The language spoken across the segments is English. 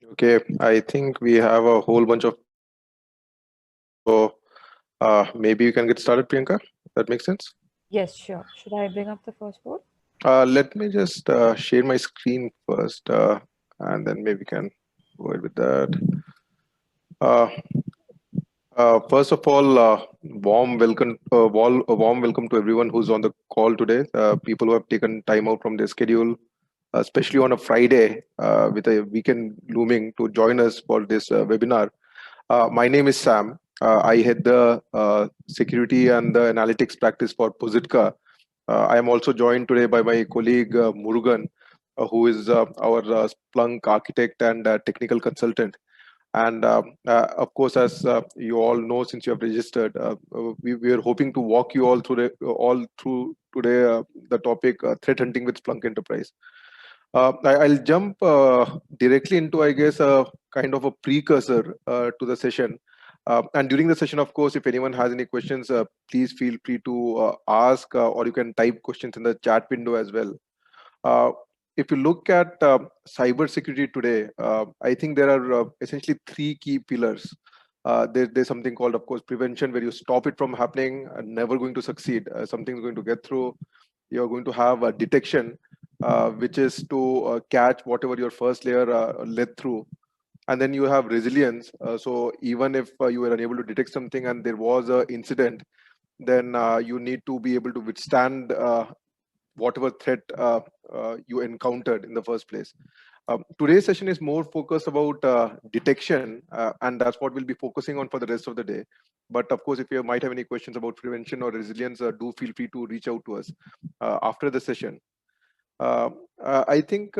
Okay, I think we have a whole bunch of so maybe you can get started, Priyanka. That makes sense. Yes, sure. Should I bring up the first board? Let me just share my screen first, and then maybe we can go ahead with that. Uh, First of all, warm welcome to everyone who's on the call today. People who have taken time out from their schedule, especially on a Friday with a weekend looming, to join us for this webinar. My name is Sam. I head the security and the analytics practice for Pozitka. I am also joined today by my colleague Murugan, who is our Splunk architect and technical consultant. And of course, as you all know, since you have registered, we are hoping to walk you all through today the topic threat hunting with Splunk Enterprise. I'll jump directly into, I guess, a kind of a precursor to the session. And during the session, of course, if anyone has any questions, please feel free to ask, or you can type questions in the chat window as well. Uh, if you look at cybersecurity today, I think there are essentially three key pillars. There's something called, of course, prevention, where you stop it from happening, never going to succeed. Something's going to get through. You're going to have a detection, which is to catch whatever your first layer led through. And then you have resilience. So even if you were unable to detect something and there was an incident, then you need to be able to withstand whatever threat you encountered in the first place. Today's session is more focused about detection, and that's what we'll be focusing on for the rest of the day. But of course, if you might have any questions about prevention or resilience, do feel free to reach out to us after the session. Uh, I think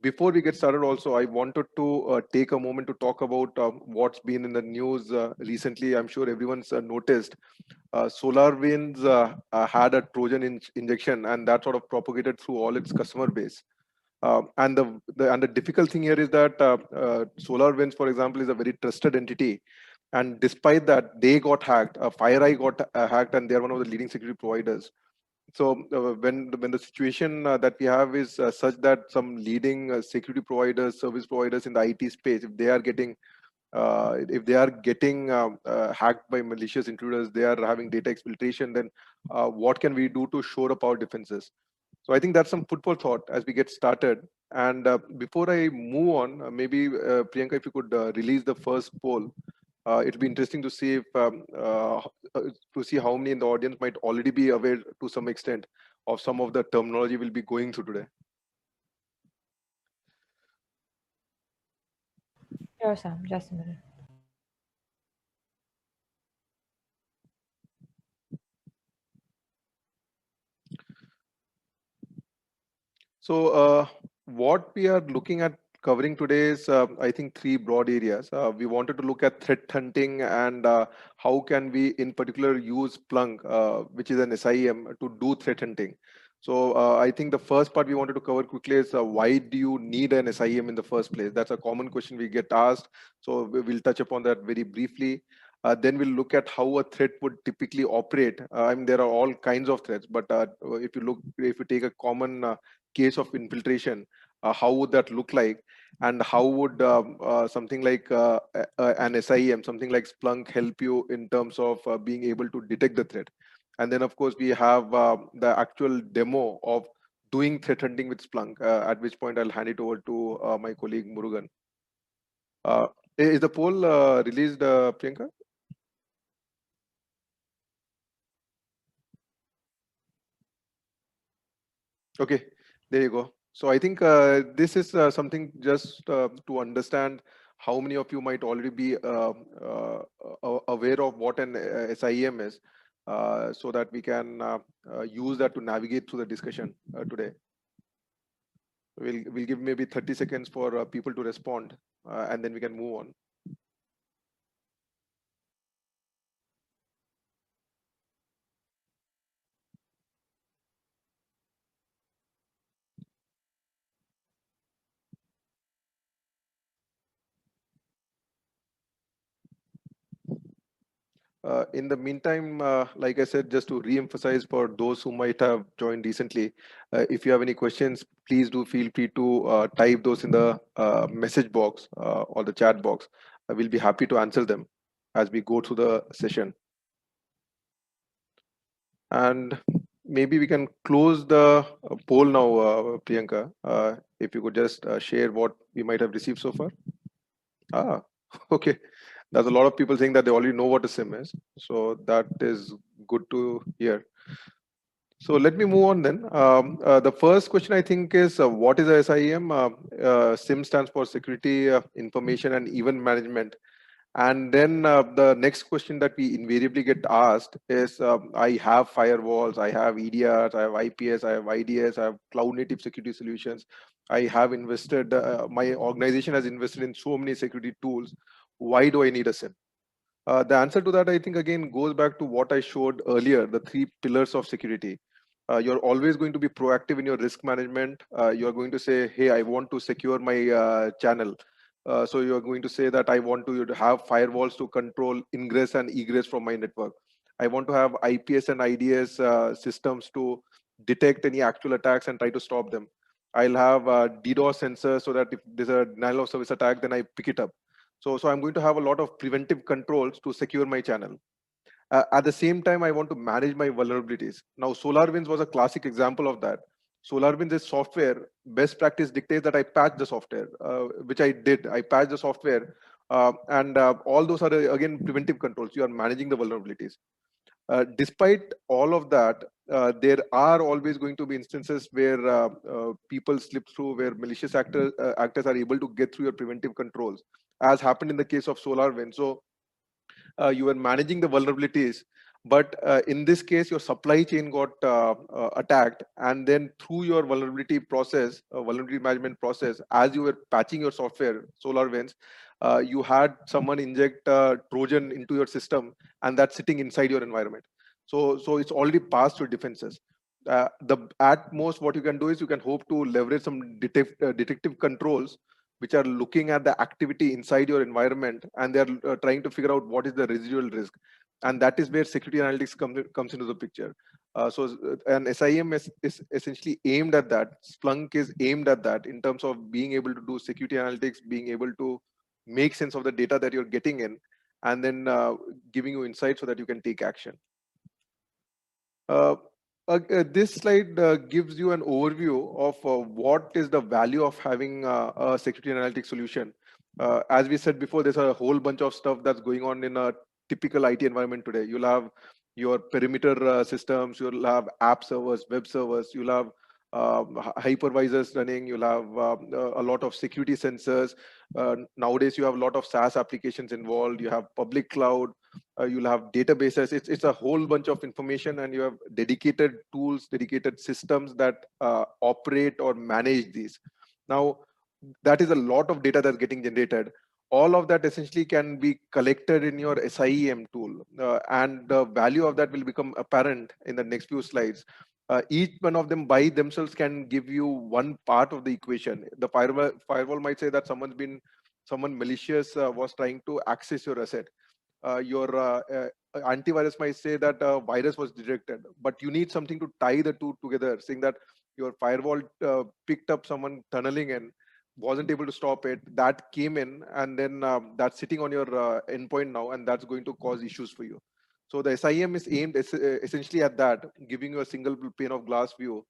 before we get started, also, I wanted to take a moment to talk about what's been in the news recently. I'm sure everyone's noticed SolarWinds had a Trojan injection, and that sort of propagated through all its customer base. And the difficult thing here is that SolarWinds, for example, is a very trusted entity, and despite that, they got hacked. FireEye got hacked, and they are one of the leading security providers. So when the situation that we have is such that some leading security providers, service providers in the IT space, if they are getting hacked by malicious intruders, they are having data exfiltration, then what can we do to shore up our defenses? So I think that's some food for thought as we get started. And before I move on, maybe Priyanka, if you could release the first poll, it'll be interesting to see if to see how many in the audience might already be aware to some extent of some of the terminology we'll be going through today. Sure, Sam. Just a minute. So, what we are looking at covering today is, I think, three broad areas. We wanted to look at threat hunting and how can we, in particular, use Splunk, which is an SIEM, to do threat hunting. So, I think the first part we wanted to cover quickly is why do you need an SIEM in the first place? That's a common question we get asked. So, we'll touch upon that very briefly. Then we'll look at how a threat would typically operate. I mean, there are all kinds of threats, but if you take a common case of infiltration, how would that look like? And how would something like an SIEM, something like Splunk, help you in terms of being able to detect the threat? And then, of course, we have the actual demo of doing threat hunting with Splunk, at which point I'll hand it over to my colleague Murugan. Uh, is the poll released, Priyanka? Okay, there you go. So I think this is something just to understand how many of you might already be aware of what an SIEM is, so that we can use that to navigate through the discussion today. We'll give maybe 30 seconds for people to respond, and then we can move on. In the meantime, like I said, just to re-emphasize for those who might have joined recently, if you have any questions, please do feel free to type those in the message box or the chat box. I will be happy to answer them as we go through the session. And maybe we can close the poll now, Priyanka. If you could just share what we might have received so far. Ah, okay. There's a lot of people saying that they already know what a SIM is. So that is good to hear. So let me move on then. The first question I think is what is a SIEM? SIM stands for Security, Information and Event Management. And then the next question that we invariably get asked is I have firewalls, I have EDRs, I have IPS, I have IDS, I have cloud native security solutions. I have invested, my organization has invested in so many security tools. Why do I need a SIM? The answer to that, I think, again, goes back to what I showed earlier, the three pillars of security. You're always going to be proactive in your risk management. You're going to say, hey, I want to secure my channel. So you're going to say that I want to have firewalls to control ingress and egress from my network. I want to have IPS and IDS systems to detect any actual attacks and try to stop them. I'll have DDoS sensors so that if there's a denial of service attack, then I pick it up. So I'm going to have a lot of preventive controls to secure my channel. At the same time, I want to manage my vulnerabilities. Now, SolarWinds was a classic example of that. SolarWinds is software. Best practice dictates that I patch the software, which I did. I patched the software. And all those are, again, preventive controls. You are managing the vulnerabilities. Despite all of that, there are always going to be instances where people slip through, where malicious actors are able to get through your preventive controls, as happened in the case of SolarWinds. So you were managing the vulnerabilities, but in this case your supply chain got attacked, and then through your vulnerability process, vulnerability management process, as you were patching your software, SolarWinds, you had someone inject Trojan into your system, and that's sitting inside your environment. So it's already past your defenses. The at most what you can do is you can hope to leverage some detective controls which are looking at the activity inside your environment, and they're trying to figure out what is the residual risk. And that is where security analytics comes into the picture. An SIM is essentially aimed at that. Splunk is aimed at that in terms of being able to do security analytics, being able to make sense of the data that you're getting in, and then giving you insight so that you can take action. Uh, this slide gives you an overview of what is the value of having a security analytics solution. As we said before, there's a whole bunch of stuff that's going on in a typical IT environment today. You'll have your perimeter systems, you'll have app servers, web servers, you'll have hypervisors running, you'll have a lot of security sensors. Nowadays, you have a lot of SaaS applications involved, you have public cloud, you'll have databases. It's a whole bunch of information, and you have dedicated tools, dedicated systems that operate or manage these. Now, that is a lot of data that's getting generated. All of that essentially can be collected in your SIEM tool, and the value of that will become apparent in the next few slides. Each one of them by themselves can give you one part of the equation. The firewall might say that someone malicious was trying to access your asset. Your antivirus might say that a virus was detected, but you need something to tie the two together, saying that your firewall picked up someone tunneling in, wasn't able to stop it, that came in, and then that's sitting on your endpoint now, and that's going to cause issues for you. So the SIEM is aimed essentially at that, giving you a single pane of glass view,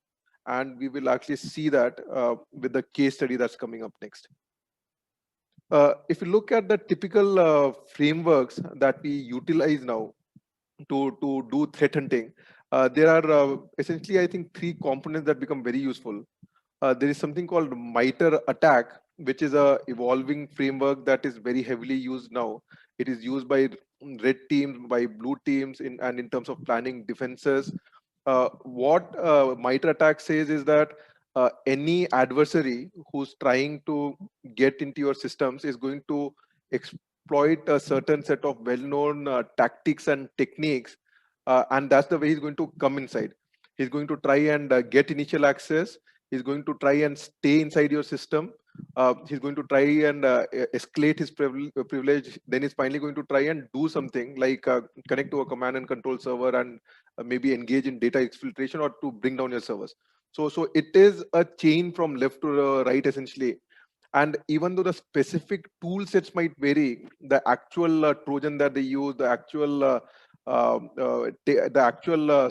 and we will actually see that with the case study that's coming up next. If you look at the typical frameworks that we utilize now to do threat hunting, there are essentially, I think, three components that become very useful. There is something called MITRE ATT&CK, which is a evolving framework that is very heavily used now. It is used by red teams, by blue teams, and in terms of planning defenses. What MITRE ATT&CK says is that any adversary who's trying to get into your systems is going to exploit a certain set of well-known tactics and techniques, and that's the way he's going to come inside. He's going to try and get initial access. He's going to try and stay inside your system. He's going to try and escalate his privilege. Then he's finally going to try and do something like connect to a command and control server and maybe engage in data exfiltration or to bring down your servers. So it is a chain from left to right essentially. And even though the specific tool sets might vary, the actual Trojan that they use, the actual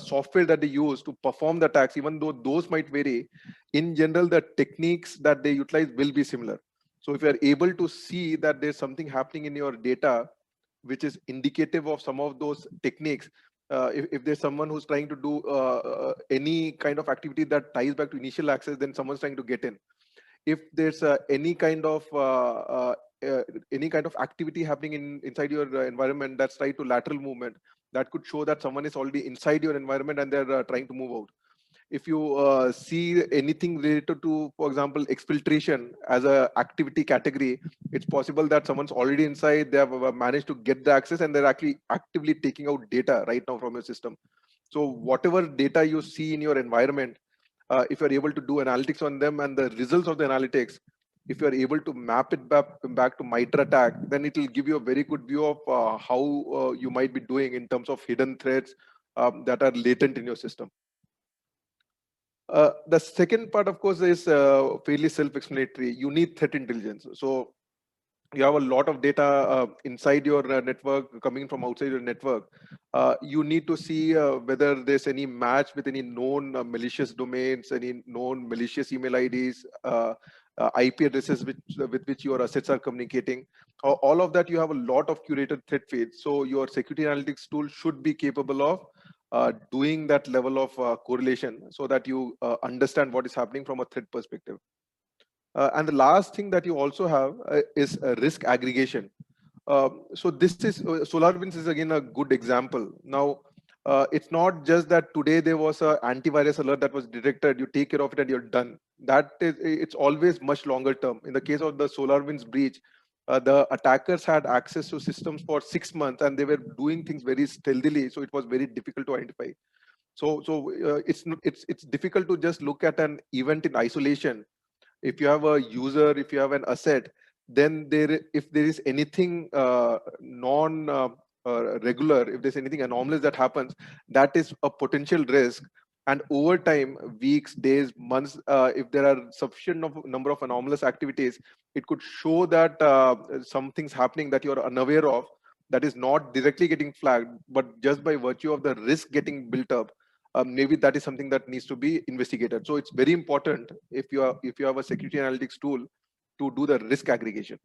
software that they use to perform the attacks, even though those might vary, in general, the techniques that they utilize will be similar. So if you are able to see that there's something happening in your data, which is indicative of some of those techniques, if there's someone who's trying to do any kind of activity that ties back to initial access, then someone's trying to get in. If there's any kind of activity happening inside your environment that's tied to lateral movement, that could show that someone is already inside your environment and they're trying to move out. If you see anything related to, for example, exfiltration as a activity category, it's possible that someone's already inside, they have managed to get the access and they're actually actively taking out data right now from your system. So whatever data you see in your environment, if you're able to do analytics on them and the results of the analytics, if you're able to map it back to MITRE attack, then it will give you a very good view of how you might be doing in terms of hidden threats that are latent in your system. The second part, of course, is fairly self-explanatory. You need threat intelligence. So you have a lot of data inside your network coming from outside your network. You need to see whether there's any match with any known malicious domains, any known malicious email IDs, IP addresses with which your assets are communicating. All of that, you have a lot of curated threat feeds. So your security analytics tool should be capable of doing that level of correlation so that you understand what is happening from a threat perspective. And the last thing that you also have is risk aggregation. So this is SolarWinds is again a good example. Now, it's not just that today there was a antivirus alert that was detected, you take care of it and you're done. That is, it's always much longer term. In the case of the SolarWinds breach, the attackers had access to systems for 6 months and they were doing things very stealthily, so it was very difficult to identify. It's difficult to just look at an event in isolation. If you have a user, if you have an asset, then if there is anything non regular, if there's anything anomalous that happens, that is a potential risk. And over time, weeks, days, months, if there are sufficient number of anomalous activities, it could show that something's happening that you're unaware of, that is not directly getting flagged, but just by virtue of the risk getting built up, maybe that is something that needs to be investigated. So it's very important if you have a security analytics tool to do the risk aggregation.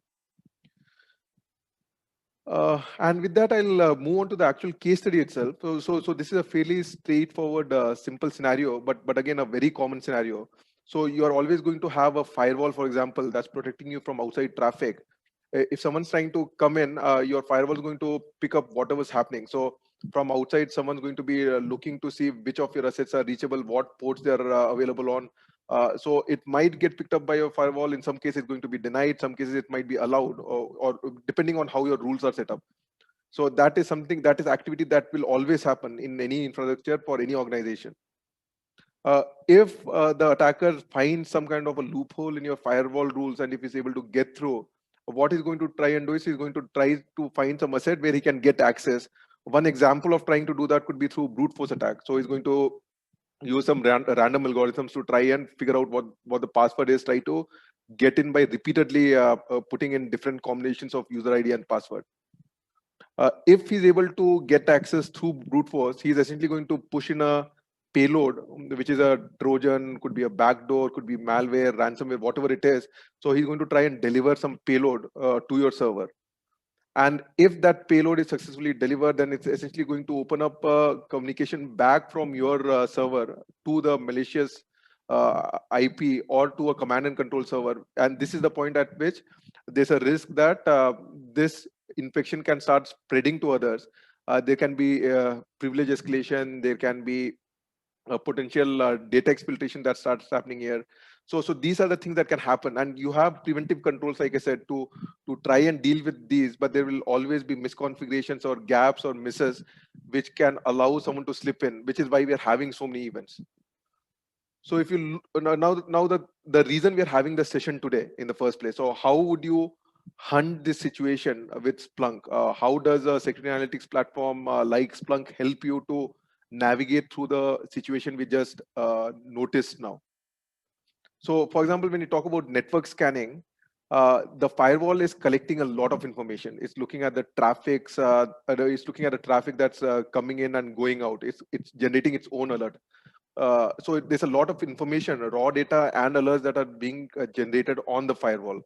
And with that, I'll move on to the actual case study itself. So this is a fairly straightforward, simple scenario, but again, a very common scenario. So you are always going to have a firewall, for example, that's protecting you from outside traffic. If someone's trying to come in, your firewall is going to pick up whatever's happening. So from outside, someone's going to be looking to see which of your assets are reachable, what ports they're available on. So it might get picked up by your firewall. In some cases, it's going to be denied. Some cases, it might be allowed, or depending on how your rules are set up. So that is something, that is activity that will always happen in any infrastructure for any organization. If the attacker finds some kind of a loophole in your firewall rules, and if he's able to get through, what he's going to try and do is he's going to try to find some asset where he can get access. One example of trying to do that could be through brute force attack. So he's going to use some random algorithms to try and figure out what the password is, try to get in by repeatedly putting in different combinations of user ID and password. If he's able to get access through brute force, he's essentially going to push in a payload, which is a Trojan, could be a backdoor, could be malware, ransomware, whatever it is. So he's going to try and deliver some payload to your server. And if that payload is successfully delivered, then it's essentially going to open up communication back from your server to the malicious IP or to a command and control server. And this is the point at which there's a risk that this infection can start spreading to others. There can be privilege escalation, there can be potential data exfiltration that starts happening here. So these are the things that can happen, and you have preventive controls, like I said, to try and deal with these. But there will always be misconfigurations or gaps or misses which can allow someone to slip in, which is why we are having so many events. So if you now the reason we are having the session today in the first place. So how would you hunt this situation with Splunk? How does a security analytics platform like Splunk help you to navigate through the situation we just noticed now? So, for example, when you talk about network scanning, the firewall is collecting a lot of information. It's looking at the traffics. It's looking at the traffic that's coming in and going out. It's generating its own alert. So there's a lot of information, raw data and alerts that are being generated on the firewall.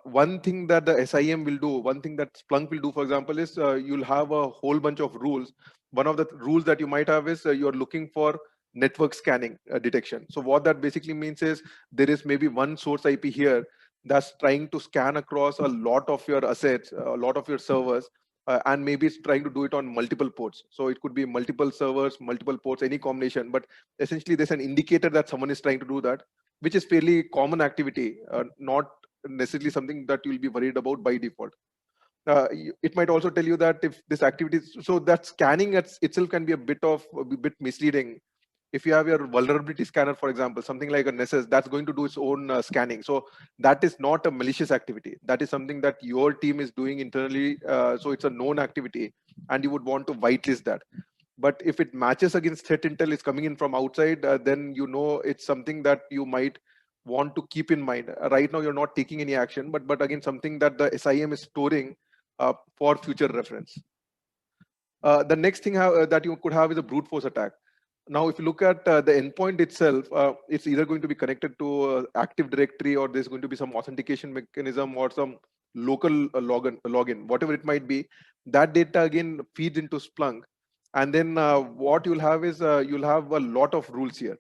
One thing that the SIM will do, one thing that Splunk will do, for example, is you'll have a whole bunch of rules. One of the rules that you might have is you're looking for network scanning detection. So what that basically means is there is maybe one source IP here that's trying to scan across a lot of your assets, a lot of your servers, and maybe it's trying to do it on multiple ports. So it could be multiple servers, multiple ports, any combination. But essentially, there's an indicator that someone is trying to do that, which is fairly common activity, not necessarily something that you'll be worried about by default. It might also tell you that if this activity so that scanning itself can be a bit misleading. If you have your vulnerability scanner, for example, something like a Nessus, that's going to do its own scanning. So that is not a malicious activity. That is something that your team is doing internally. So it's a known activity, and you would want to whitelist that. But if it matches against threat intel is coming in from outside, then you know it's something that you might want to keep in mind. Right now, you're not taking any action, but again, something that the SIM is storing for future reference. The next thing that you could have is a brute force attack. Now, if you look at the endpoint itself, it's either going to be connected to Active Directory, or there's going to be some authentication mechanism or some local login, whatever it might be. That data again feeds into Splunk, and then what you'll have is you'll have a lot of rules here.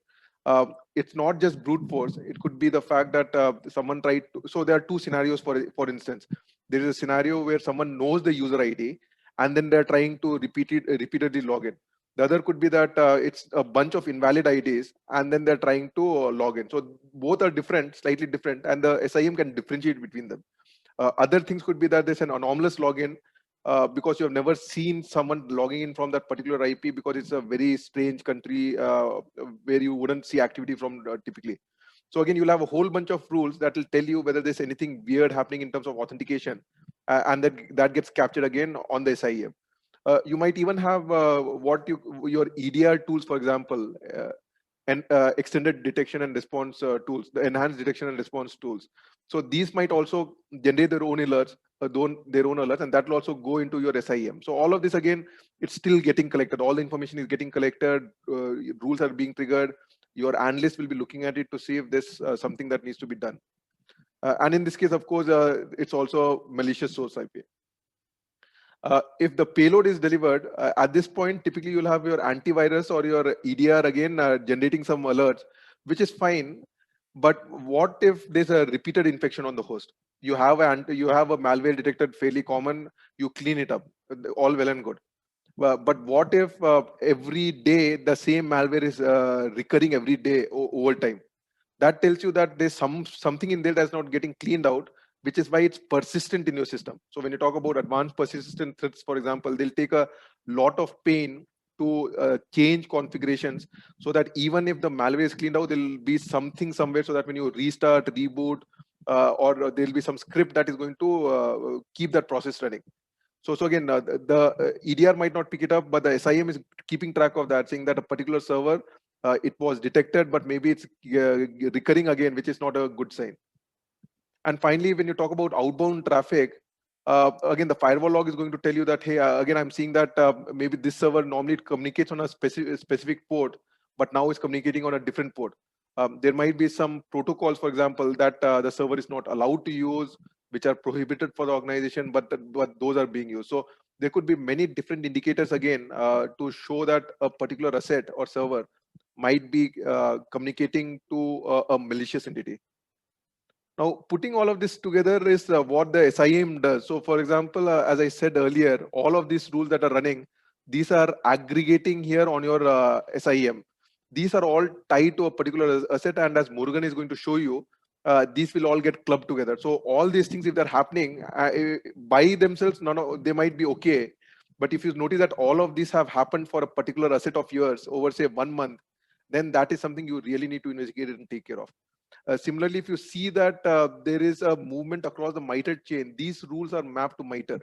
It's not just brute force. It could be the fact that someone tried to. So there are two scenarios. For instance, there is a scenario where someone knows the user ID, and then they're trying to repeatedly log in. The other could be that it's a bunch of invalid IDs, and then they're trying to log in. So both are different, slightly different, and the SIM can differentiate between them. Other things could be that there's an anomalous login because you have never seen someone logging in from that particular IP, because it's a very strange country where you wouldn't see activity from typically. So again, you'll have a whole bunch of rules that will tell you whether there's anything weird happening in terms of authentication, and that gets captured again on the SIM. You might even have your EDR tools, for example, and extended detection and response tools, the enhanced detection and response tools. So these might also generate their own alerts, and that will also go into your SIM. So all of this again, it's still getting collected. All the information is getting collected. Rules are being triggered. Your analyst will be looking at it to see if there's something that needs to be done. And in this case, of course, it's also malicious source IP. If the payload is delivered, at this point, typically you'll have your antivirus or your EDR again generating some alerts, which is fine. But what if there's a repeated infection on the host? You have a malware detected, fairly common. You clean it up, all well and good. But what if every day the same malware is recurring every day over time? That tells you that there's something in there that's not getting cleaned out, which is why it's persistent in your system. So when you talk about advanced persistent threats, for example, they'll take a lot of pain to change configurations, so that even if the malware is cleaned out, there'll be something somewhere, so that when you restart, reboot, or there'll be some script that is going to keep that process running. So again, the EDR might not pick it up, but the SIM is keeping track of that, saying that a particular server, it was detected, but maybe it's recurring again, which is not a good sign. And finally, when you talk about outbound traffic, again, the firewall log is going to tell you that, hey, again, I'm seeing that maybe this server normally it communicates on a specific port, but now it's communicating on a different port. There might be some protocols, for example, that the server is not allowed to use, which are prohibited for the organization, but those are being used. So there could be many different indicators again to show that a particular asset or server might be communicating to a malicious entity. Now, putting all of this together is what the SIM does. So, for example, as I said earlier, all of these rules that are running, these are aggregating here on your SIM. These are all tied to a particular asset, and as Murugan is going to show you, these will all get clubbed together. So, all these things, if they're happening by themselves, they might be okay. But if you notice that all of these have happened for a particular asset of yours over, say, 1 month, then that is something you really need to investigate and take care of. Similarly, if you see that there is a movement across the MITRE chain, these rules are mapped to MITRE.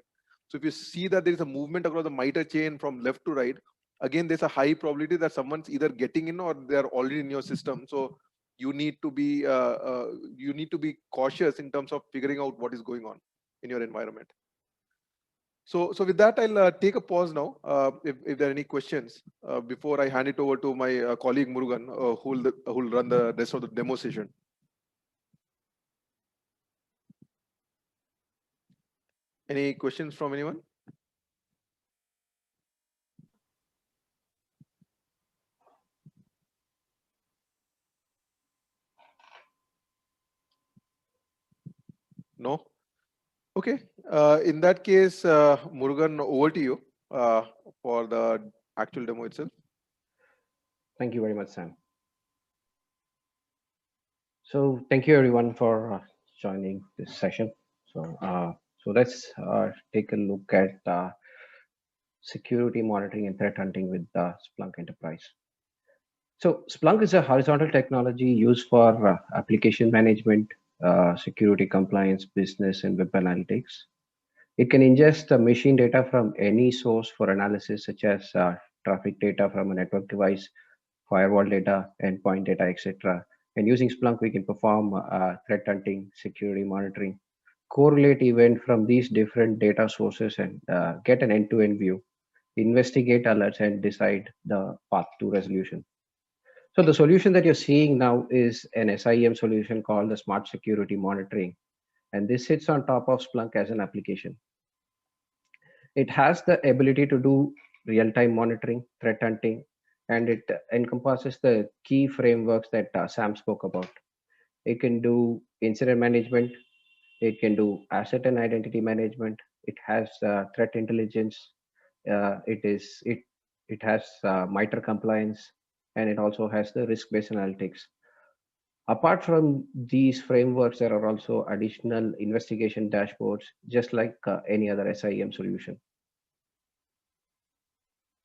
So if you see that there is a movement across the MITRE chain from left to right, again, there's a high probability that someone's either getting in or they're already in your system. So you need to be cautious in terms of figuring out what is going on in your environment. So with that, I'll take a pause now. If there are any questions before I hand it over to my colleague Murugan, who will run the rest of the demo session. Any questions from anyone? No? Okay. In that case, Murugan, over to you for the actual demo itself. Thank you very much, Sam. So thank you everyone for joining this session. So let's take a look at security monitoring and threat hunting with Splunk Enterprise. So Splunk is a horizontal technology used for application management, security compliance, business, and web analytics. It can ingest machine data from any source for analysis, such as traffic data from a network device, firewall data, endpoint data, etc. And using Splunk, we can perform threat hunting, security monitoring, correlate event from these different data sources, and get an end-to-end view, investigate alerts, and decide the path to resolution. So the solution that you're seeing now is an SIEM solution called the Smart Security Monitoring, and this sits on top of Splunk as an application. It has the ability to do real-time monitoring, threat hunting, and it encompasses the key frameworks that Sam spoke about. It can do incident management, it can do asset and identity management, it has threat intelligence, it has MITRE compliance, and it also has the risk-based analytics. Apart from these frameworks, there are also additional investigation dashboards, just like any other SIEM solution.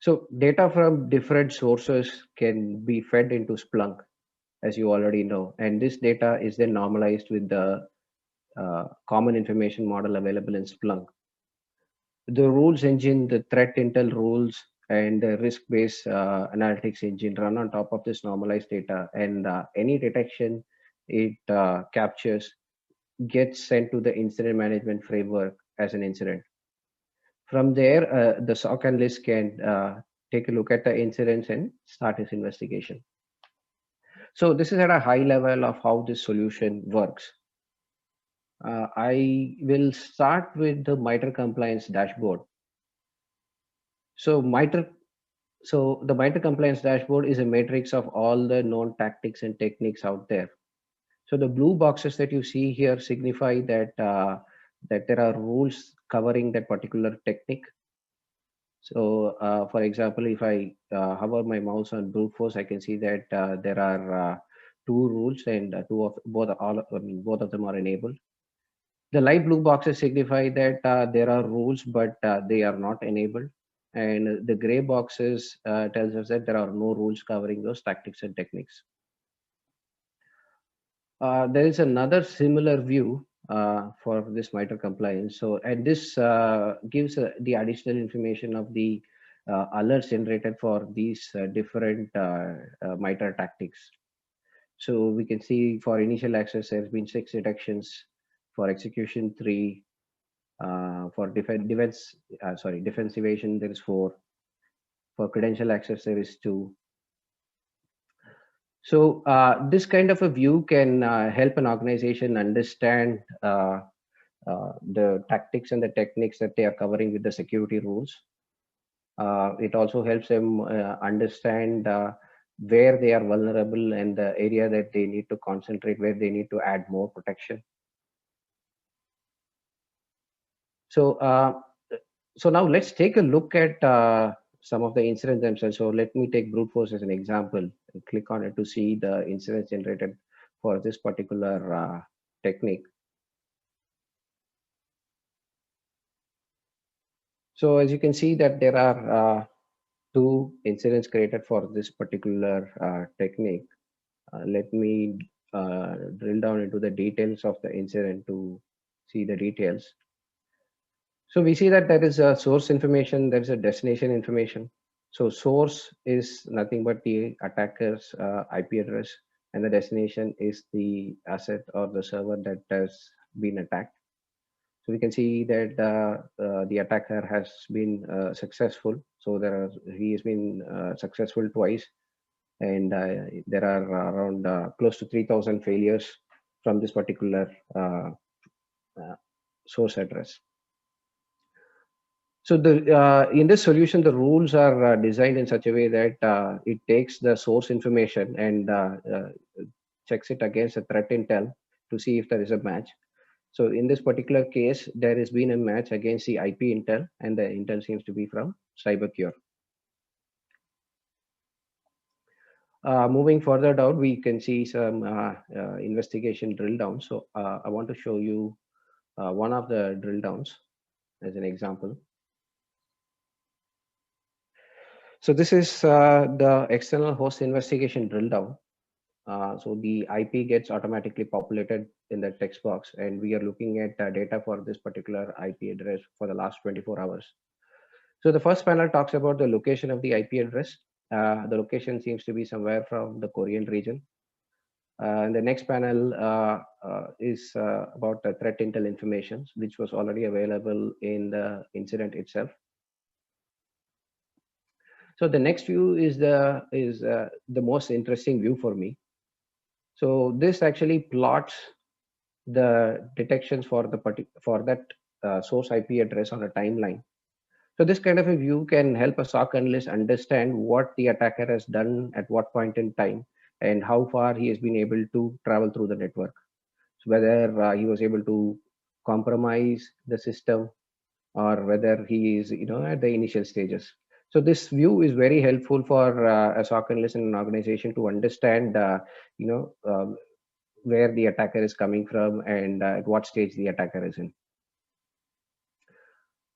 So data from different sources can be fed into Splunk, as you already know, and this data is then normalized with the common information model available in Splunk. The rules engine, the threat intel rules, and the risk-based analytics engine run on top of this normalized data, and any detection it captures gets sent to the incident management framework as an incident. From there, the SOC analyst can take a look at the incidents and start his investigation. So this is at a high level of how this solution works. I will start with the MITRE compliance dashboard. So the MITRE compliance dashboard is a matrix of all the known tactics and techniques out there. So the blue boxes that you see here signify that that there are rules covering that particular technique. So, for example, if I hover my mouse on brute force, I can see that there are two rules, and both of them are enabled. The light blue boxes signify that there are rules, but they are not enabled. And the gray boxes tells us that there are no rules covering those tactics and techniques. There is another similar view for this MITRE compliance. So, and this gives the additional information of the alerts generated for these different MITRE tactics. So we can see for initial access, there's been 6 detections, for execution 3, for defense evasion, there is 4, for credential access, there is 2. So this kind of a view can help an organization understand the tactics and the techniques that they are covering with the security rules. It also helps them understand where they are vulnerable and the area that they need to concentrate, where they need to add more protection. So, so now let's take a look at some of the incidents themselves. So let me take brute force as an example and click on it to see the incidents generated for this particular technique. So as you can see that there are two incidents created for this particular technique. Let me drill down into the details of the incident to see the details. So we see that there is a source information, there is a destination information. So source is nothing but the attacker's IP address, and the destination is the asset or the server that has been attacked. So we can see that the attacker has been successful. So he has been successful twice, and there are around close to 3,000 failures from this particular uh, source address. So in this solution, the rules are designed in such a way that it takes the source information and checks it against a threat intel to see if there is a match. So in this particular case, there has been a match against the IP intel, and the intel seems to be from CyberCure. Moving further down, we can see some investigation drill down. So I want to show you one of the drill downs as an example. So this is the external host investigation drill down. So the IP gets automatically populated in the text box, and we are looking at data for this particular IP address for the last 24 hours. So the first panel talks about the location of the IP address. The location seems to be somewhere from the Korean region. And the next panel is about the threat intel information, which was already available in the incident itself. So the next view is the most interesting view for me. So this actually plots the detections for that source IP address on a timeline. So this kind of a view can help a SOC analyst understand what the attacker has done at what point in time and how far he has been able to travel through the network. So whether he was able to compromise the system, or whether he is at the initial stages. So this view is very helpful for a SOC analyst in an organization to understand you know um, where the attacker is coming from and at what stage the attacker is in.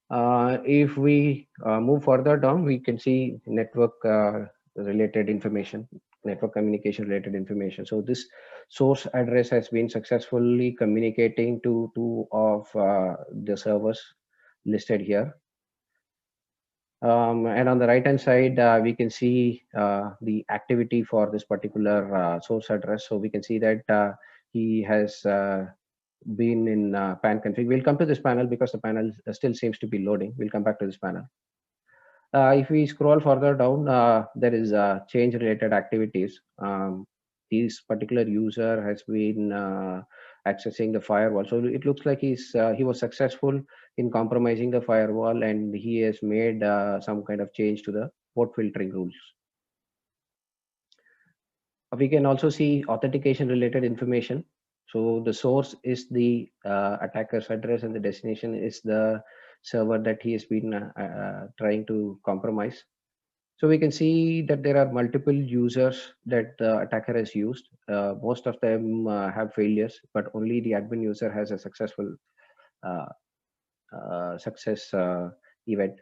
If we move further down, we can see network related information, network communication related information. So this source address has been successfully communicating to two of the servers listed here. And on the right hand side, we can see the activity for this particular source address. So we can see that he has been in pan config. We'll come to this panel because the panel still seems to be loading. We'll come back to this panel. If we scroll further down, there is change related activities. This particular user has been accessing the firewall. So it looks like he was successful in compromising the firewall, and he has made some kind of change to the port filtering rules. We can also see authentication related information. So the source is the attacker's address, and the destination is the server that he has been trying to compromise. So we can see that there are multiple users that the attacker has used. Most of them have failures, but only the admin user has a successful success event.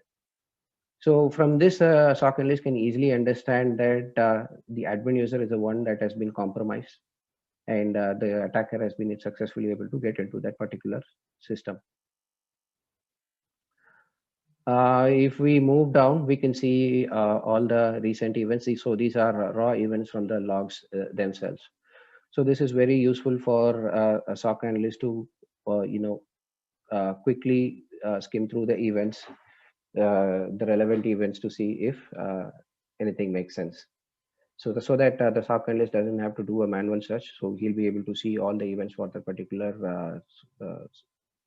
So from this, SOC analyst can easily understand that the admin user is the one that has been compromised, and the attacker has been successfully able to get into that particular system. If we move down, we can see all the recent events. So these are raw events from the logs themselves. So this is very useful for a SOC analyst to, quickly skim through the events, the relevant events, to see if anything makes sense. So that the SOC analyst doesn't have to do a manual search, so he'll be able to see all the events for the particular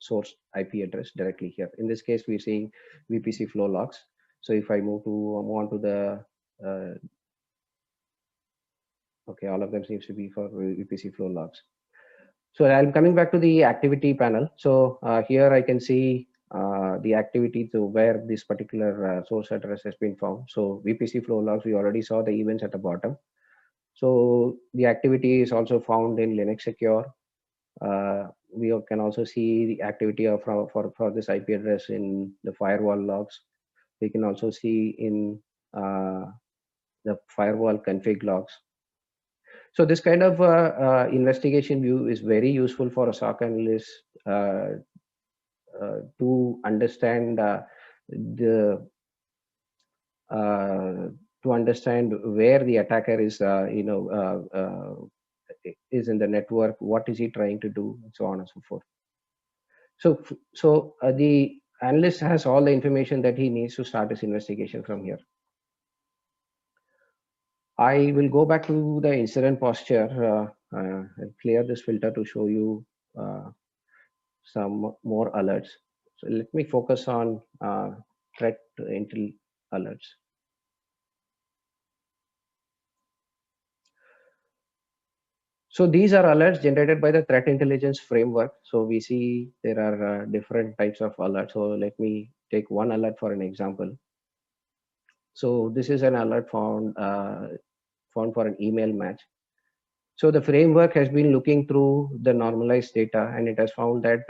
source IP address directly here. In this case, we're seeing VPC flow logs. So if I move on to the okay, all of them seems to be for VPC flow logs. So I'm coming back to the activity panel. So here I can see the activity to where this particular source address has been found. So VPC flow logs, we already saw the events at the bottom. So the activity is also found in Linux Secure. We can also see the activity for this IP address in the firewall logs. We can also see in uh, the firewall config logs. So this kind of investigation view is very useful for a SOC analyst to understand the uh, to understand where the attacker is, is in the network, what is he trying to do, and so on and so forth. So the analyst has all the information that he needs to start his investigation from here. I will go back to the incident posture and clear this filter to show you some more alerts. So let me focus on threat intel alerts. So these are alerts generated by the threat intelligence framework. So we see there are different types of alerts. So let me take one alert for an example. So this is an alert found for an email match. So the framework has been looking through the normalized data, and it has found that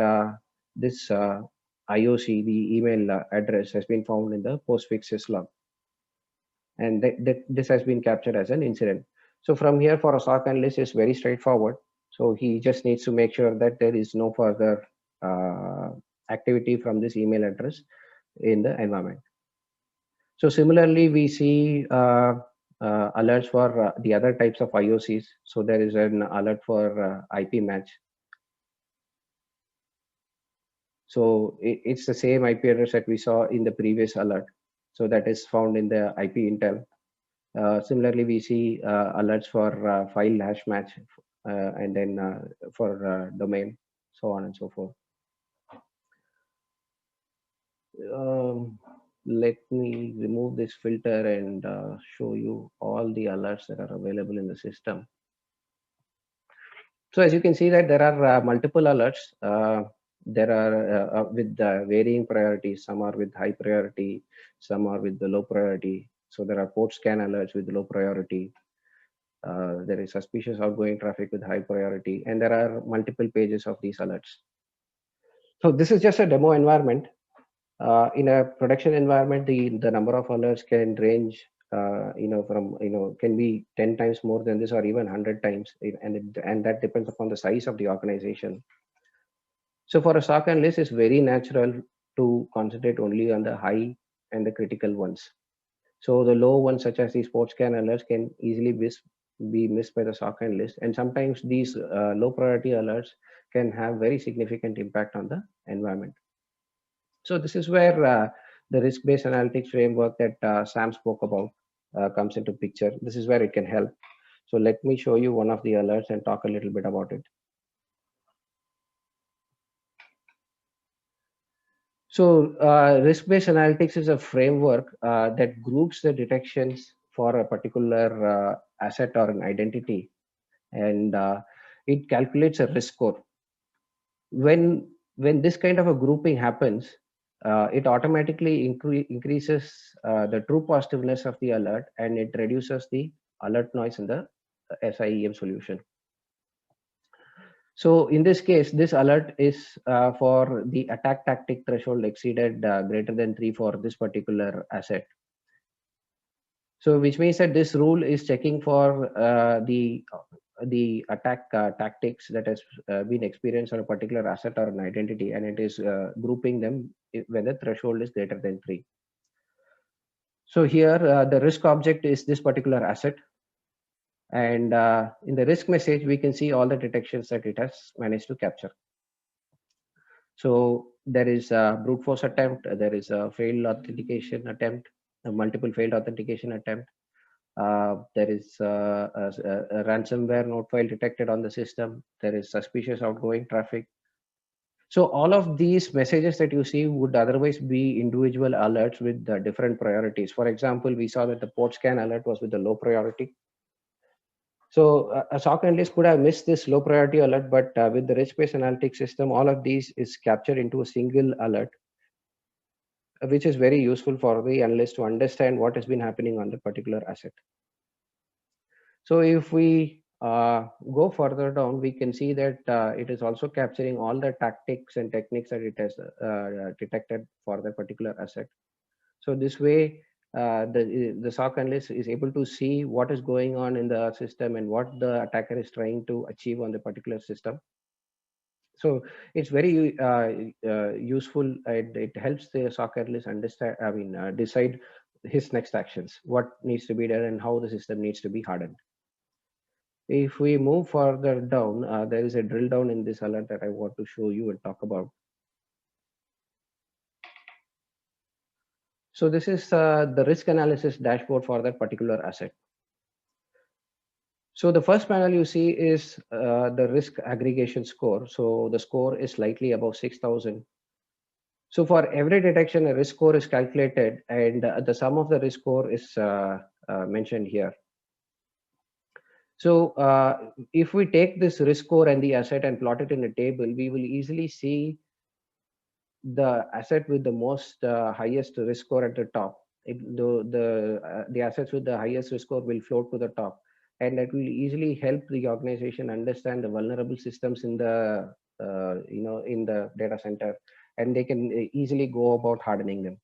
this IOC, the email address, has been found in the postfixes log, and this has been captured as an incident. So from here, for a SOC analyst, is very straightforward. So he just needs to make sure that there is no further uh, activity from this email address in the environment. So similarly, we see alerts for the other types of IOCs. So there is an alert for IP match. So it's the same IP address that we saw in the previous alert. So that is found in the IP intel. Similarly, we see alerts for file hash match and then for domain, so on and so forth. Let me remove this filter and show you all the alerts that are available in the system. So as you can see that there are multiple alerts. There are with varying priorities. Some are with high priority, some are with the low priority. So there are port scan alerts with low priority. There is suspicious outgoing traffic with high priority, and there are multiple pages of these alerts. So this is just a demo environment. In a production environment, the number of alerts can range, can be 10 times more than this, or even 100 times, and that depends upon the size of the organization. So for a SOC analyst, it's very natural to concentrate only on the high and the critical ones. So the low ones, such as these port scan alerts, can easily be missed by the SOC analyst, and sometimes these low priority alerts can have very significant impact on the environment. So this is where the risk-based analytics framework that Sam spoke about comes into picture. This is where it can help. So let me show you one of the alerts and talk a little bit about it. So risk-based analytics is a framework that groups the detections for a particular asset or an identity, and it calculates a risk score. When this kind of a grouping happens, it automatically increases the true positiveness of the alert, and it reduces the alert noise in the SIEM solution. So in this case, this alert is for the attack tactic threshold exceeded greater than 3 for this particular asset. So which means that this rule is checking for the attack tactics that has been experienced on a particular asset or an identity, and it is grouping them when the threshold is greater than 3. So here the risk object is this particular asset, and in the risk message we can see all the detections that it has managed to capture. So there is a brute force attempt, there is a failed authentication attempt, a multiple failed authentication attempt. There is a ransomware node file detected on the system. There is suspicious outgoing traffic. So all of these messages that you see would otherwise be individual alerts with different priorities. For example, we saw that the port scan alert was with the low priority. So a SOC analyst could have missed this low priority alert, but with the risk-based analytics system, all of these is captured into a single alert, which is very useful for the analyst to understand what has been happening on the particular asset. So if we go further down, we can see that it is also capturing all the tactics and techniques that it has detected for the particular asset. So this way, the SOC analyst is able to see what is going on in the system and what the attacker is trying to achieve on the particular system. So it's very useful, and it helps the SOC analyst understand, decide his next actions, what needs to be done, and how the system needs to be hardened. If we move further down, there is a drill down in this alert that I want to show you and talk about. So this is the risk analysis dashboard for that particular asset. So the first panel you see is the risk aggregation score. So the score is slightly above 6,000. So for every detection, a risk score is calculated, and the sum of the risk score is mentioned here. So if we take this risk score and the asset and plot it in a table, we will easily see the asset with the most highest risk score at the top. The assets with the highest risk score will float to the top, and that will easily help the organization understand the vulnerable systems in the in the data center, and they can easily go about hardening them.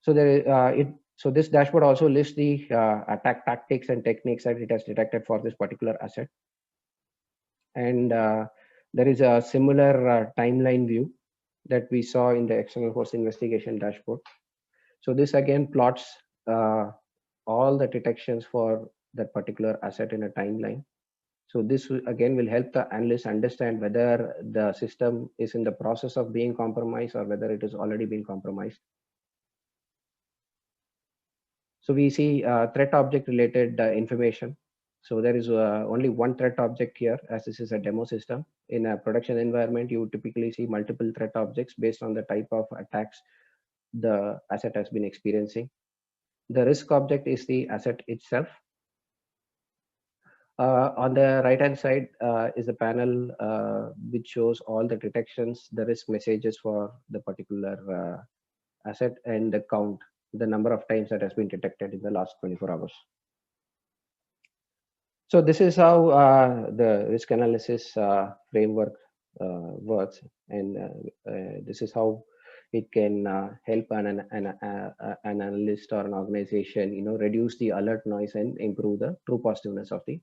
So so this dashboard also lists the attack tactics and techniques that it has detected for this particular asset. And there is a similar timeline view that we saw in the external force investigation dashboard. So this again plots all the detections for that particular asset in a timeline. So this again will help the analyst understand whether the system is in the process of being compromised or whether it has already been compromised. So we see threat object related information. So there is only one threat object here, as this is a demo system. In a production environment, you would typically see multiple threat objects based on the type of attacks the asset has been experiencing. The risk object is the asset itself. On the right hand side is a panel which shows all the detections, the risk messages for the particular asset, and the count, the number of times that has been detected in the last 24 hours. So this is how the risk analysis framework works, and this is how it can help an analyst or an organization, reduce the alert noise and improve the true positiveness of the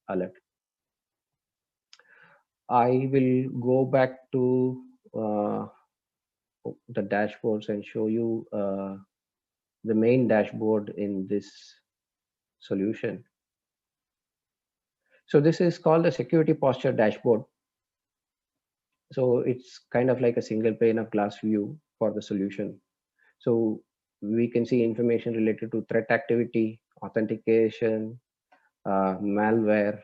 alert. I will go back to the dashboards and show you the main dashboard in this solution. So this is called the security posture dashboard. So it's kind of like a single pane of glass view for the solution. So we can see information related to threat activity, authentication, malware,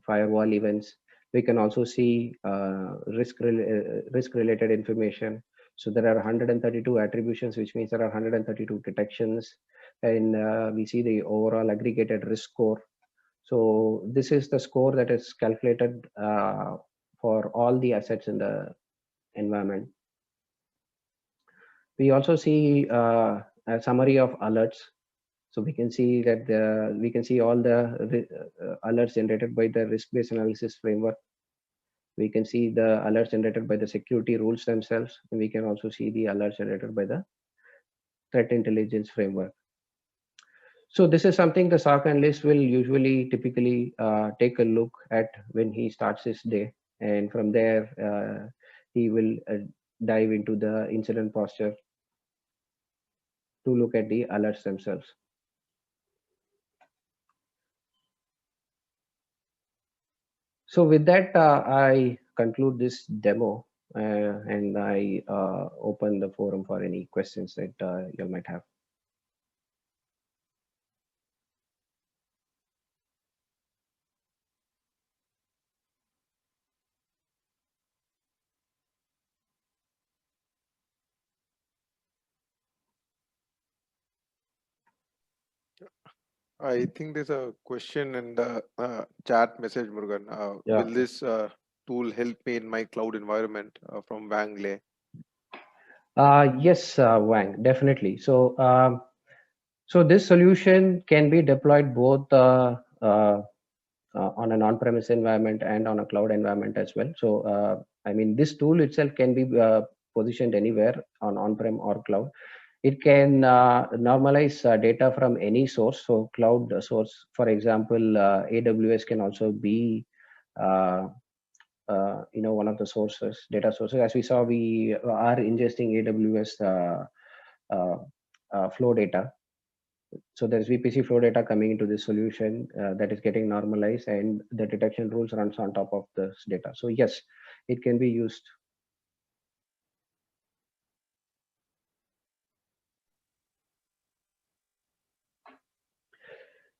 firewall events. We can also see risk related information. So there are 132 attributions, which means there are 132 detections, and we see the overall aggregated risk score. So this is the score that is calculated for all the assets in the environment. We also see a summary of alerts. So we can see that we can see all the alerts generated by the risk-based analysis framework. We can see the alerts generated by the security rules themselves, and we can also see the alerts generated by the threat intelligence framework. So this is something the SOC analyst will usually typically take a look at when he starts his day, and from there he will dive into the incident posture to look at the alerts themselves. So with that, I conclude this demo and I open the forum for any questions that you might have. I think there's a question in the chat message, Murugan. Yeah. Will this tool help me in my cloud environment from Wang Lei? Yes, Wang, definitely. So, so this solution can be deployed both on an on-premise environment and on a cloud environment as well. So, I mean, this tool itself can be positioned anywhere on on-prem or cloud. It can normalize data from any source. So cloud source, for example, AWS can also be uh, one of the sources, data sources. As we saw, we are ingesting AWS flow data. So there's VPC flow data coming into this solution that is getting normalized, and the detection rules runs on top of this data. So yes, it can be used.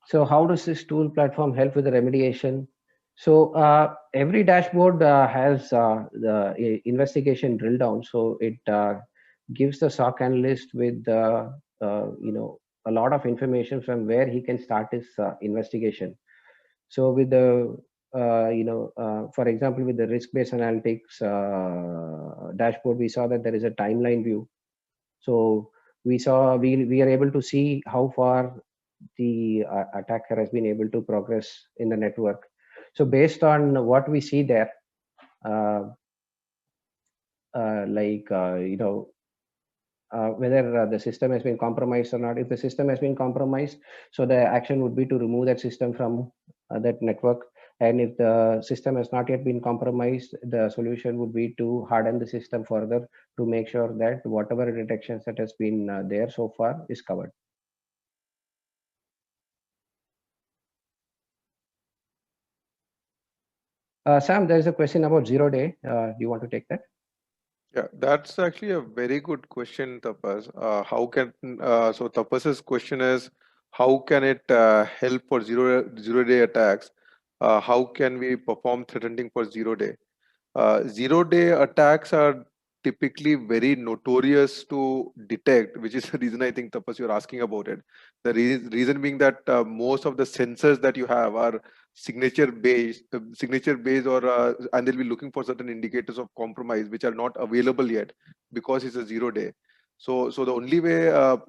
So how does this tool platform help with the remediation? So every dashboard has the investigation drill down. So it gives the SOC analyst with a lot of information from where he can start his investigation. So with the for example, with the risk-based analytics dashboard, we saw that there is a timeline view. So we are able to see how far the attacker has been able to progress in the network. So based on what we see there, uh, whether the system has been compromised or not. If the system has been compromised, so the action would be to remove that system from that network. And if the system has not yet been compromised, the solution would be to harden the system further to make sure that whatever detections that has been there so far is covered. Sam, there is a question about 0-day. Do you want to take that? Yeah, that's actually a very good question, Tapas. How can so Tapas's question is how can it help for zero day attacks? How can we perform threat hunting for 0-day? 0-day attacks are typically very notorious to detect, which is the reason I think, Tapas, you're asking about it. The reason being that most of the sensors that you have are signature based, or and they'll be looking for certain indicators of compromise which are not available yet because it's a 0-day. So the only way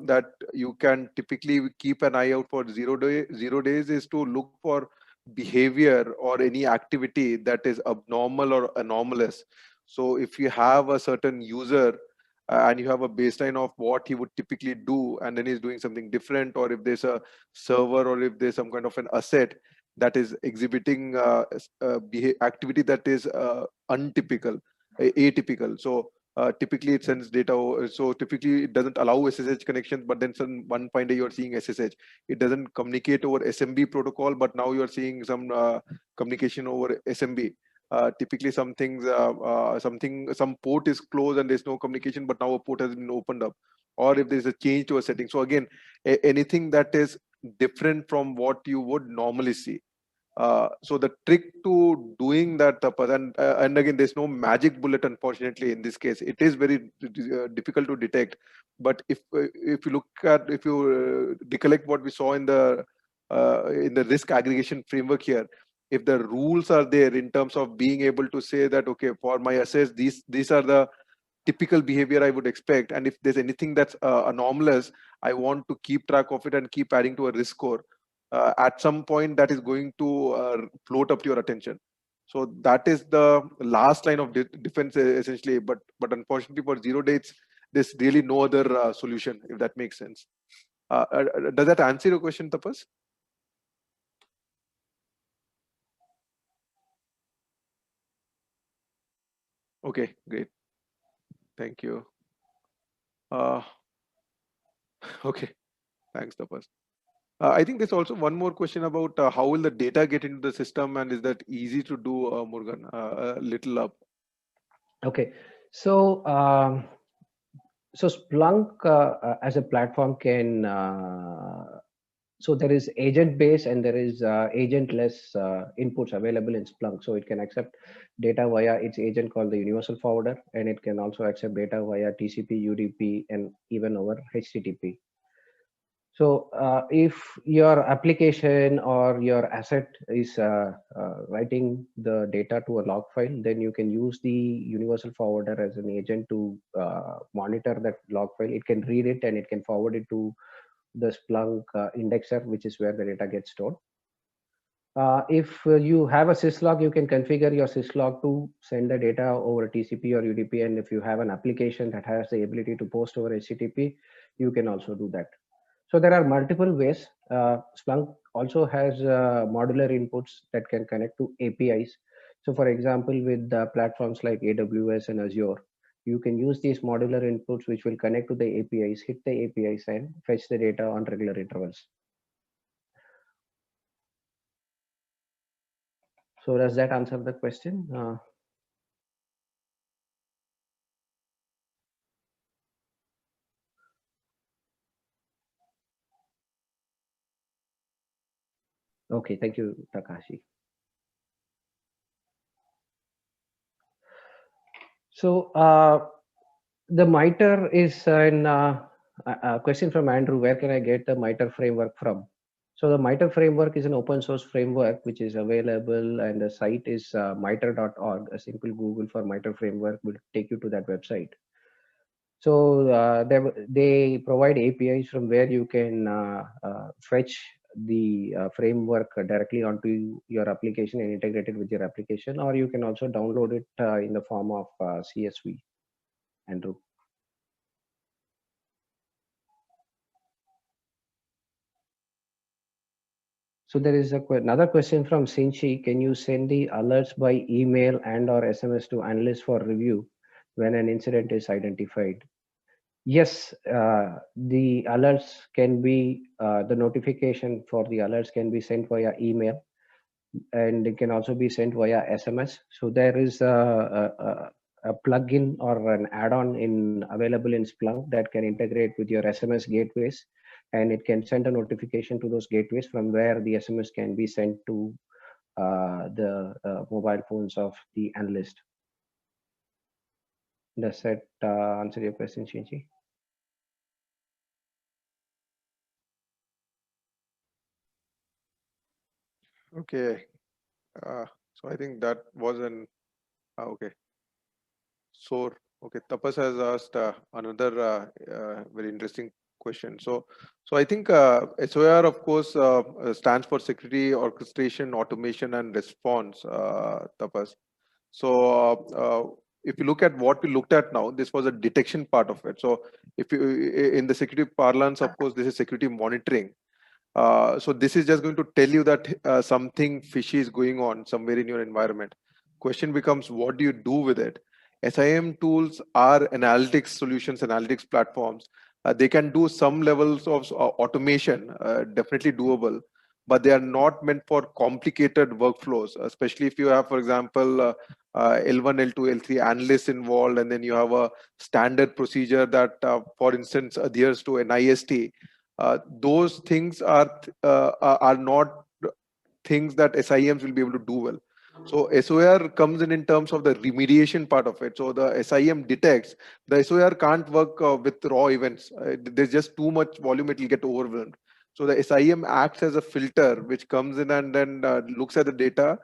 that you can typically keep an eye out for 0 days is to look for behavior or any activity that is abnormal or anomalous. So if you have a certain user and you have a baseline of what he would typically do, and then he's doing something different, or if there's a server, or if there's some kind of an asset that is exhibiting activity that is untypical, atypical. So typically it sends data. So typically it doesn't allow SSH connections, but then one fine day you're seeing SSH. It doesn't communicate over SMB protocol, but now you're seeing some communication over SMB. Typically some things, some port is closed and there's no communication, but now a port has been opened up. Or if there's a change to a setting. So again, anything that is different from what you would normally see. So the trick to doing that, Tapas, and again, there's no magic bullet, unfortunately, in this case. It is very difficult to detect. But if you recollect what we saw in the risk aggregation framework here, if the rules are there in terms of being able to say that, okay, for my assets, these are the typical behavior I would expect, and if there's anything that's anomalous, I want to keep track of it and keep adding to a risk score. At some point, that is going to float up to your attention. So that is the last line of defense, essentially. But unfortunately, for 0 days, there's really no other solution, if that makes sense. Does that answer your question, Tapas? Okay, great. Thank you. Uh, okay, thanks, Tapas. I think there's also one more question about how will the data get into the system, and is that easy to do, Murugan? A little up. Okay, so so Splunk as a platform can so there is agent based and there is agentless inputs available in Splunk. So it can accept data via its agent called the universal forwarder, and it can also accept data via TCP, UDP, and even over HTTP. So if your application or your asset is writing the data to a log file, then you can use the universal forwarder as an agent to monitor that log file. It can read it and it can forward it to the Splunk indexer, which is where the data gets stored. If you have a syslog, you can configure your syslog to send the data over TCP or UDP. And if you have an application that has the ability to post over HTTP, you can also do that. So there are multiple ways. Splunk also has modular inputs that can connect to APIs. So for example, with platforms like AWS and Azure, you can use these modular inputs which will connect to the APIs, hit the APIs and fetch the data on regular intervals. So does that answer the question? Okay, thank you, Takashi. So the MITRE is a question from Andrew. Where can I get the MITRE framework from? So the MITRE framework is an open source framework which is available, and the site is mitre.org. A simple Google for MITRE framework will take you to that website. So they provide APIs from where you can fetch the framework directly onto your application and integrate it with your application, or you can also download it in the form of CSV. Andrew. So there is another question from Sinchi. Can you send the alerts by email and or SMS to analysts for review when an incident is identified? Yes, the alerts can be, the notification for the alerts can be sent via email, and it can also be sent via SMS. So there is a plugin or an add-on available in Splunk that can integrate with your SMS gateways, and it can send a notification to those gateways from where the SMS can be sent to the mobile phones of the analyst. Does that answer your question, Shinji? Okay. So I think that was an okay. So okay, Tapas has asked another very interesting question. So I think SOR, of course, stands for Security Orchestration, Automation, and Response. Tapas. So if you look at what we looked at now, this was a detection part of it. So if you in the security parlance, of course, this is security monitoring. So this is just going to tell you that something fishy is going on somewhere in your environment. Question becomes, what do you do with it? SIM tools are analytics solutions, analytics platforms. They can do some levels of automation, definitely doable, but they are not meant for complicated workflows, especially if you have, for example, L1, L2, L3 analysts involved, and then you have a standard procedure that, for instance, adheres to NIST. Those things are not things that SIMs will be able to do well. So SOR comes in terms of the remediation part of it. So the SIM detects, the SOR can't work with raw events. There's just too much volume, it will get overwhelmed. So the SIM acts as a filter which comes in and then looks at the data,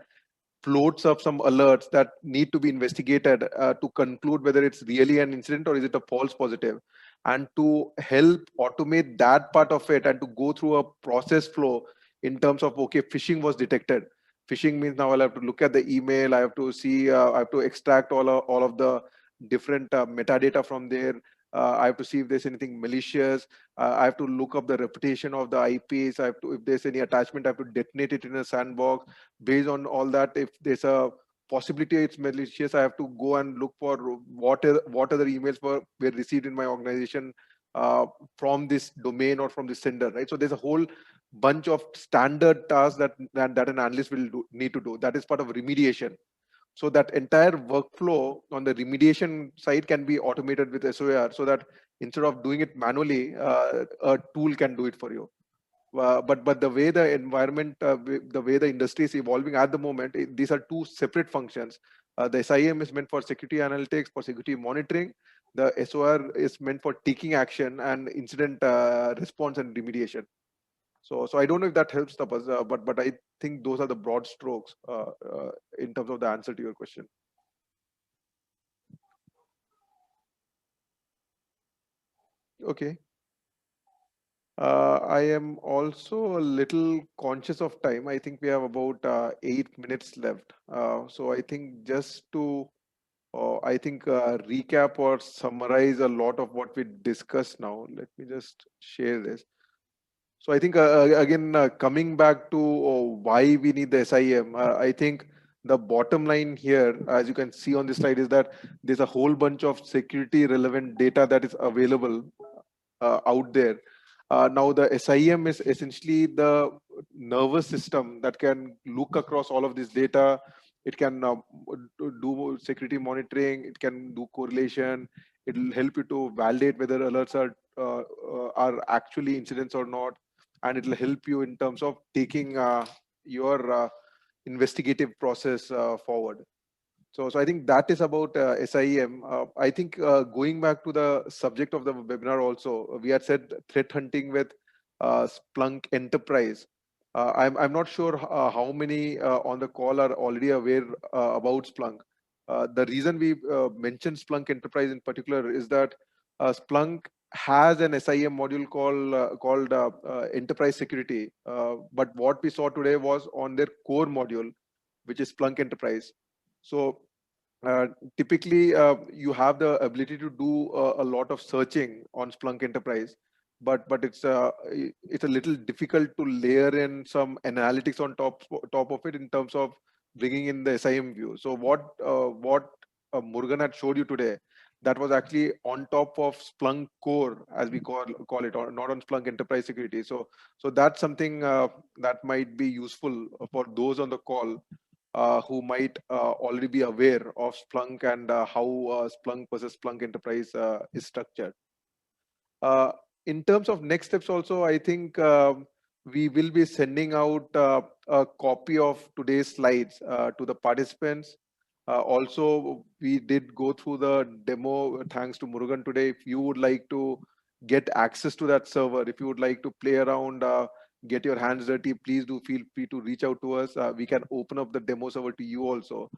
floats up some alerts that need to be investigated to conclude whether it's really an incident or is it a false positive, and to help automate that part of it and to go through a process flow in terms of, okay, phishing was detected. Phishing means now I'll have to look at the email, I have to see, I have to extract all of the different metadata from there. I have to see if there's anything malicious. I have to look up the reputation of the IPs. I have to, if there's any attachment, I have to detonate it in a sandbox. Based on all that, if there's a possibility it's malicious, I have to go and look for what other emails were received in my organization from this domain or from the sender, right? So there's a whole bunch of standard tasks that an analyst will need to do. That is part of remediation. So that entire workflow on the remediation side can be automated with SOAR, so that instead of doing it manually, a tool can do it for you. But the way the environment, the way the industry is evolving at the moment, these are two separate functions. The SIM is meant for security analytics, for security monitoring. The SOR is meant for taking action and incident response and remediation. So I don't know if that helps, Tapas, but I think those are the broad strokes in terms of the answer to your question. Okay. I am also a little conscious of time. I think we have about 8 minutes left. So I think just to, I think recap or summarize a lot of what we discussed now. Let me just share this. So I think again coming back to why we need the SIM, I think the bottom line here, as you can see on this slide, is that there's a whole bunch of security relevant data that is available out there. Now the SIM is essentially the nervous system that can look across all of this data. It can do security monitoring. It can do correlation. It will help you to validate whether alerts are actually incidents or not, and it will help you in terms of taking your investigative process forward. So I think that is about SIEM. I think going back to the subject of the webinar also, we had said threat hunting with Splunk Enterprise. I'm not sure how many on the call are already aware about Splunk. The reason we mentioned Splunk Enterprise in particular is that Splunk has an SIEM module called Enterprise Security. But what we saw today was on their core module, which is Splunk Enterprise. So uh, typically, you have the ability to do a lot of searching on Splunk Enterprise, but it's a little difficult to layer in some analytics on top of it in terms of bringing in the SIM view. So what Murugan had showed you today, that was actually on top of Splunk Core, as we call it, or not on Splunk Enterprise Security. So that's something that might be useful for those on the call who might already be aware of Splunk and how Splunk versus Splunk Enterprise is structured. Uh, in terms of next steps also, I think we will be sending out a copy of today's slides to the participants. Also, we did go through the demo thanks to Murugan today. If you would like to get access to that server, if you would like to play around, get your hands dirty, please do feel free to reach out to us. We can open up the demo server to you also.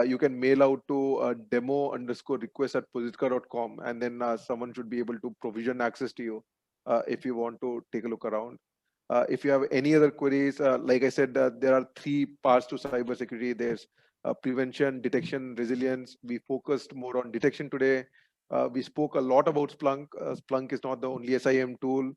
You can mail out to demo_request@positka.com, and then someone should be able to provision access to you if you want to take a look around. If you have any other queries, like I said, there are three parts to cybersecurity. There's prevention, detection, resilience. We focused more on detection today. We spoke a lot about Splunk. Splunk is not the only SIM tool.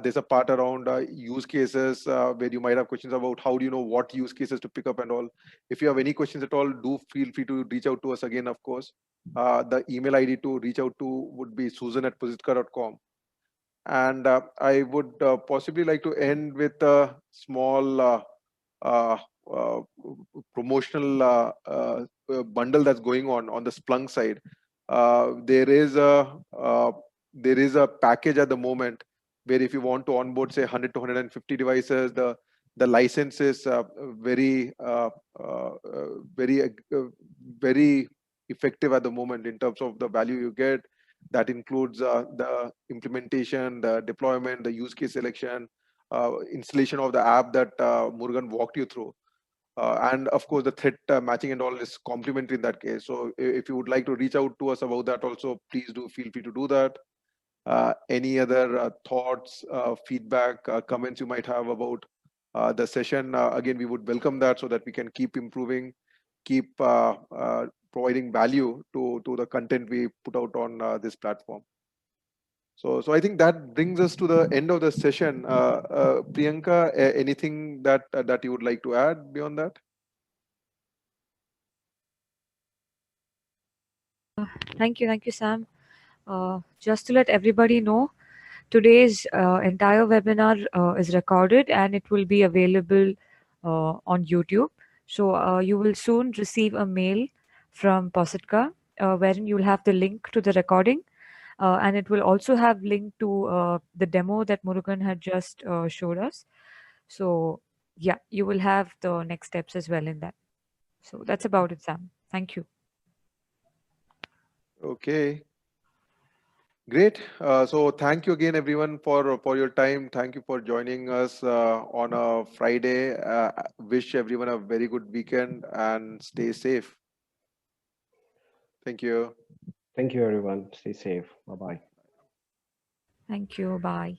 There's a part around use cases where you might have questions about how do you know what use cases to pick up and all. If you have any questions at all, do feel free to reach out to us again, of course. The email ID to reach out to would be susan@positka.com. And I would possibly like to end with a small uh, uh, promotional bundle that's going on the Splunk side. There is a package at the moment where if you want to onboard say 100 to 150 devices, the license is very very effective at the moment in terms of the value you get. That includes the implementation, the deployment, the use case selection, installation of the app that Murugan walked you through. And of course, the threat matching and all is complementary in that case. So if you would like to reach out to us about that also, please do feel free to do that. Any other thoughts, feedback, comments you might have about the session, again, we would welcome that so that we can keep improving, keep providing value to the content we put out on this platform. So I think that brings us to the end of the session. Priyanka, anything that you would like to add beyond that? Thank you, Sam. Just to let everybody know, today's entire webinar is recorded and it will be available on YouTube. So you will soon receive a mail from Positka wherein you will have the link to the recording, and it will also have link to the demo that Murugan had just showed us. So yeah, you will have the next steps as well in that. So that's about it, Sam. Thank you. Okay, great. So thank you again, everyone, for your time. Thank you for joining us on a Friday. Wish everyone a very good weekend and stay safe. Thank you. Thank you, everyone. Stay safe. Bye bye. Thank you. Bye.